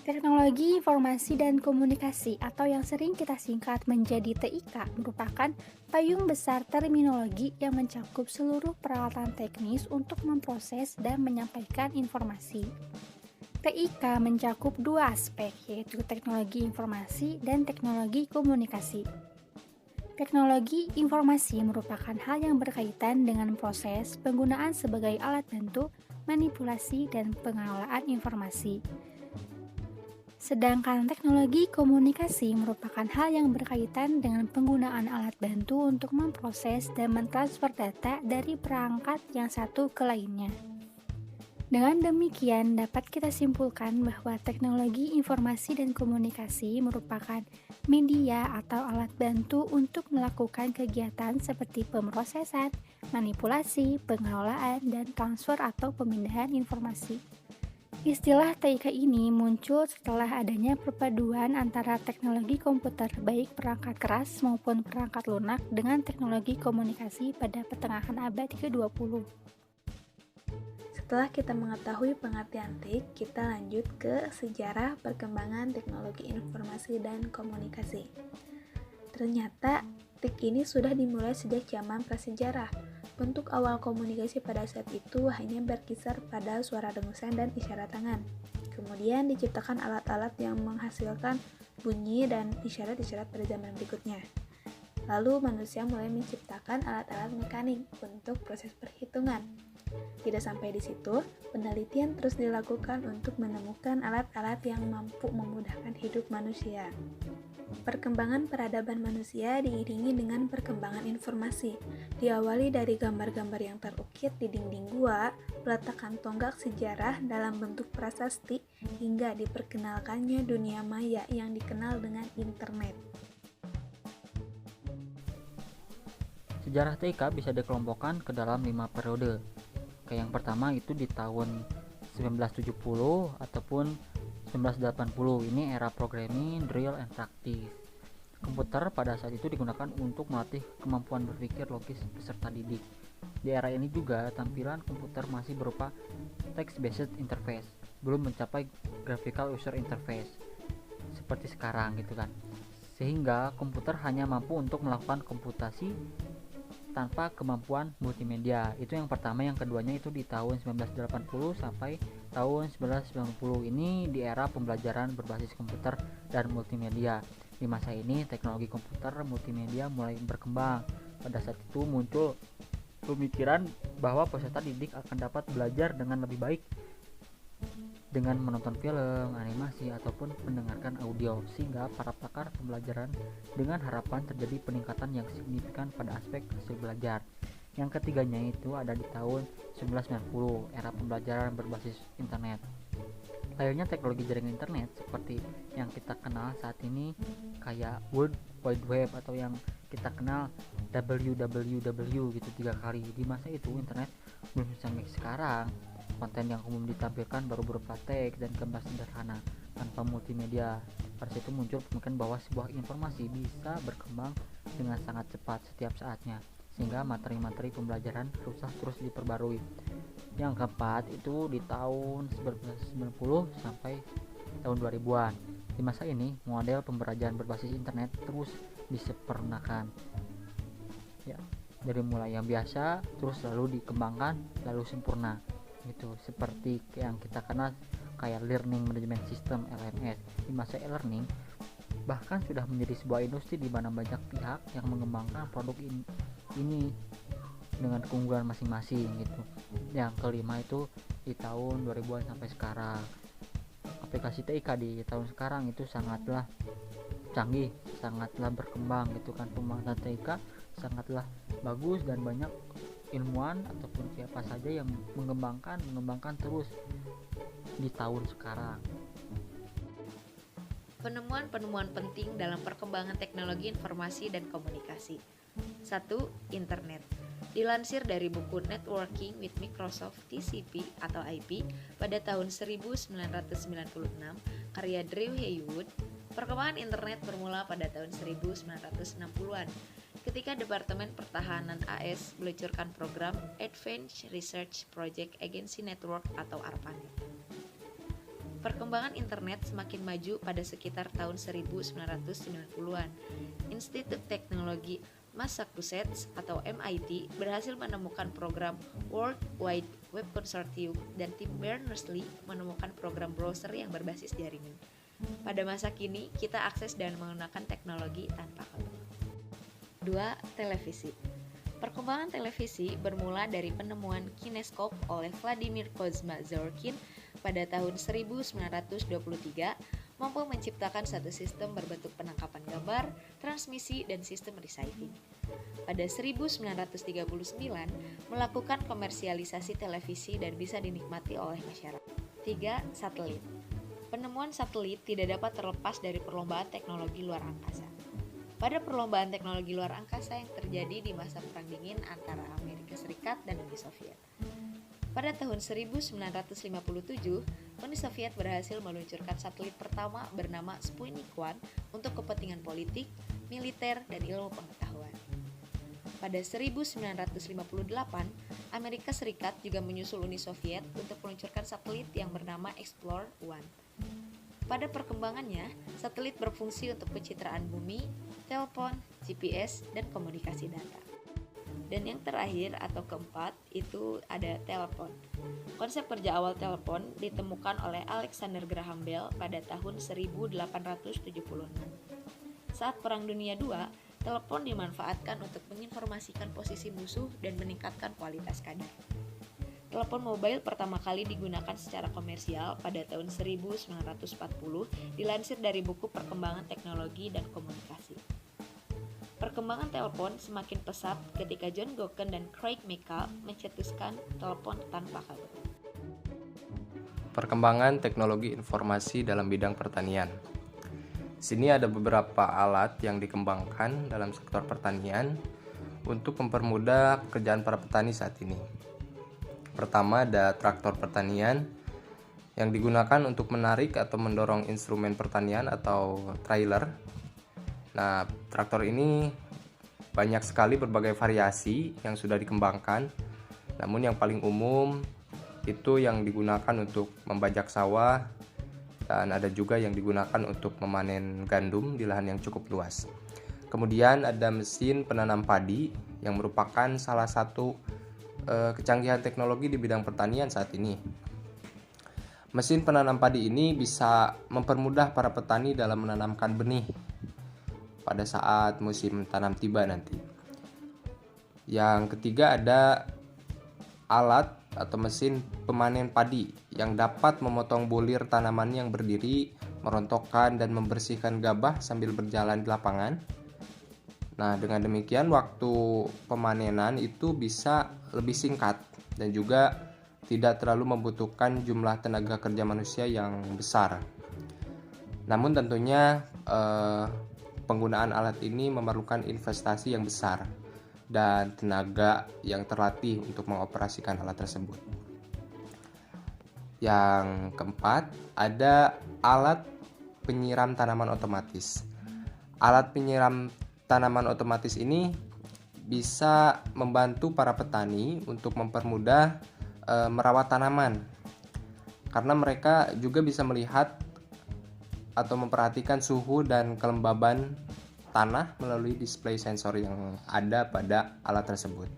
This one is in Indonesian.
Teknologi Informasi dan Komunikasi atau yang sering kita singkat menjadi TIK merupakan payung besar terminologi yang mencakup seluruh peralatan teknis untuk memproses dan menyampaikan informasi. TIK mencakup dua aspek, yaitu teknologi informasi dan teknologi komunikasi. Teknologi informasi merupakan hal yang berkaitan dengan proses penggunaan sebagai alat bantu, manipulasi, dan pengelolaan informasi. Sedangkan teknologi komunikasi merupakan hal yang berkaitan dengan penggunaan alat bantu untuk memproses dan mentransfer data dari perangkat yang satu ke lainnya. Dengan demikian, dapat kita simpulkan bahwa teknologi informasi dan komunikasi merupakan media atau alat bantu untuk melakukan kegiatan seperti pemrosesan, manipulasi, pengelolaan, dan transfer atau pemindahan informasi. Istilah TIK ini muncul setelah adanya perpaduan antara teknologi komputer baik perangkat keras maupun perangkat lunak dengan teknologi komunikasi pada pertengahan abad ke-20. Setelah kita mengetahui pengertian TIK, kita lanjut ke sejarah perkembangan teknologi informasi dan komunikasi. Ternyata TIK ini sudah dimulai sejak zaman prasejarah. Bentuk awal komunikasi pada saat itu hanya berkisar pada suara dengusan dan isyarat tangan. Kemudian diciptakan alat-alat yang menghasilkan bunyi dan isyarat-isyarat pada zaman berikutnya. Lalu manusia mulai menciptakan alat-alat mekanik untuk proses perhitungan. Tidak sampai di situ, penelitian terus dilakukan untuk menemukan alat-alat yang mampu memudahkan hidup manusia. Perkembangan peradaban manusia diiringi dengan perkembangan informasi. Diawali dari gambar-gambar yang terukir di dinding gua, peletakan tonggak sejarah dalam bentuk prasasti, hingga diperkenalkannya dunia maya yang dikenal dengan internet. Sejarah TIK bisa dikelompokkan ke dalam 5 periode. Yang pertama itu di tahun 1970 ataupun 1980. Ini era programming, drill, and practice. Komputer pada saat itu digunakan untuk melatih kemampuan berpikir logis peserta didik. Di era ini juga tampilan komputer masih berupa text-based interface, belum mencapai graphical user interface seperti sekarang gitu kan. Sehingga komputer hanya mampu untuk melakukan komputasi tanpa kemampuan multimedia. Itu yang pertama. Yang keduanya itu di tahun 1980 sampai tahun 1990. Ini di era pembelajaran berbasis komputer dan multimedia. Di masa ini teknologi komputer multimedia mulai berkembang. Pada saat itu muncul pemikiran bahwa peserta didik akan dapat belajar dengan lebih baik dengan menonton film, animasi, ataupun mendengarkan audio, sehingga para pakar pembelajaran dengan harapan terjadi peningkatan yang signifikan pada aspek hasil belajar. Yang ketiganya itu ada di tahun 1990, era pembelajaran berbasis internet. Lahirnya teknologi jaringan internet seperti yang kita kenal saat ini, kayak World Wide Web atau yang kita kenal WWW gitu 3 kali. Di masa itu internet belum sampai sekarang. Konten yang umum ditampilkan baru berupa teks dan gambar sederhana tanpa multimedia. Pada situ muncul pemikiran bahwa sebuah informasi bisa berkembang dengan sangat cepat setiap saatnya, sehingga materi-materi pembelajaran harus terus diperbarui. Yang keempat itu di tahun 1990 sampai tahun 2000-an. Di masa ini, model pembelajaran berbasis internet terus disempurnakan. Ya, dari mulai yang biasa terus lalu dikembangkan lalu sempurna. Gitu, seperti yang kita kenal kayak Learning Management System LMS. Di masa e-learning bahkan sudah menjadi sebuah industri di mana banyak pihak yang mengembangkan produk ini dengan keunggulan masing-masing gitu. Yang kelima itu di tahun 2000-an sampai sekarang. Aplikasi TIK di tahun sekarang itu sangatlah canggih, sangatlah berkembang gitu kan. Pembahasan TIK sangatlah bagus dan banyak ilmuwan ataupun siapa saja yang mengembangkan terus di tahun sekarang. Penemuan-penemuan penting dalam perkembangan teknologi informasi dan komunikasi. 1. Internet. Dilansir dari buku Networking with Microsoft TCP atau IP pada tahun 1996 karya Drew Haywood, perkembangan internet bermula pada tahun 1960-an ketika Departemen Pertahanan AS meluncurkan program Advanced Research Project Agency Network atau ARPANET. Perkembangan internet semakin maju pada sekitar tahun 1990-an. Institut Teknologi Massachusetts atau MIT berhasil menemukan program World Wide Web Consortium dan tim Berners-Lee menemukan program browser yang berbasis jaringan. Pada masa kini, kita akses dan menggunakan teknologi tanpa kabel. 2. Televisi. Perkembangan televisi bermula dari penemuan kineskop oleh Vladimir Kozma Zworykin pada tahun 1923, mampu menciptakan satu sistem berbentuk penangkapan gambar, transmisi, dan sistem receiving. Pada 1939, melakukan komersialisasi televisi dan bisa dinikmati oleh masyarakat. 3. Satelit. Penemuan satelit tidak dapat terlepas dari perlombaan teknologi luar angkasa. Pada perlombaan teknologi luar angkasa yang terjadi di masa Perang Dingin antara Amerika Serikat dan Uni Soviet. Pada tahun 1957, Uni Soviet berhasil meluncurkan satelit pertama bernama Sputnik 1 untuk kepentingan politik, militer, dan ilmu pengetahuan. Pada 1958, Amerika Serikat juga menyusul Uni Soviet untuk meluncurkan satelit yang bernama Explorer 1. Pada perkembangannya, satelit berfungsi untuk pencitraan bumi, telepon, GPS, dan komunikasi data. Dan yang terakhir atau keempat itu ada telepon. Konsep kerja awal telepon ditemukan oleh Alexander Graham Bell pada tahun 1876. Saat Perang Dunia II, telepon dimanfaatkan untuk menginformasikan posisi musuh dan meningkatkan kualitas kadar. Telepon mobile pertama kali digunakan secara komersial pada tahun 1940, dilansir dari buku Perkembangan Teknologi dan Komunikasi. Perkembangan telepon semakin pesat ketika John Goken dan Craig McCall mencetuskan telepon tanpa kabel. Perkembangan teknologi informasi dalam bidang pertanian. Sini ada beberapa alat yang dikembangkan dalam sektor pertanian untuk mempermudah pekerjaan para petani saat ini. Pertama ada traktor pertanian yang digunakan untuk menarik atau mendorong instrumen pertanian atau trailer. Nah, traktor ini banyak sekali berbagai variasi yang sudah dikembangkan. Namun yang paling umum itu yang digunakan untuk membajak sawah dan ada juga yang digunakan untuk memanen gandum di lahan yang cukup luas. Kemudian ada mesin penanam padi yang merupakan salah satu kecanggihan teknologi di bidang pertanian saat ini. Mesin penanam padi ini bisa mempermudah para petani dalam menanamkan benih pada saat musim tanam tiba nanti. Yang ketiga ada alat atau mesin pemanen padi yang dapat memotong bulir tanaman yang berdiri, merontokkan dan membersihkan gabah sambil berjalan di lapangan. Nah, dengan demikian waktu pemanenan itu bisa lebih singkat dan juga tidak terlalu membutuhkan jumlah tenaga kerja manusia yang besar. Namun tentunya penggunaan alat ini memerlukan investasi yang besar dan tenaga yang terlatih untuk mengoperasikan alat tersebut. Yang keempat, ada alat penyiram tanaman otomatis. Alat penyiram tanaman otomatis ini bisa membantu para petani untuk mempermudah merawat tanaman, karena mereka juga bisa melihat atau memperhatikan suhu dan kelembaban tanah melalui display sensor yang ada pada alat tersebut.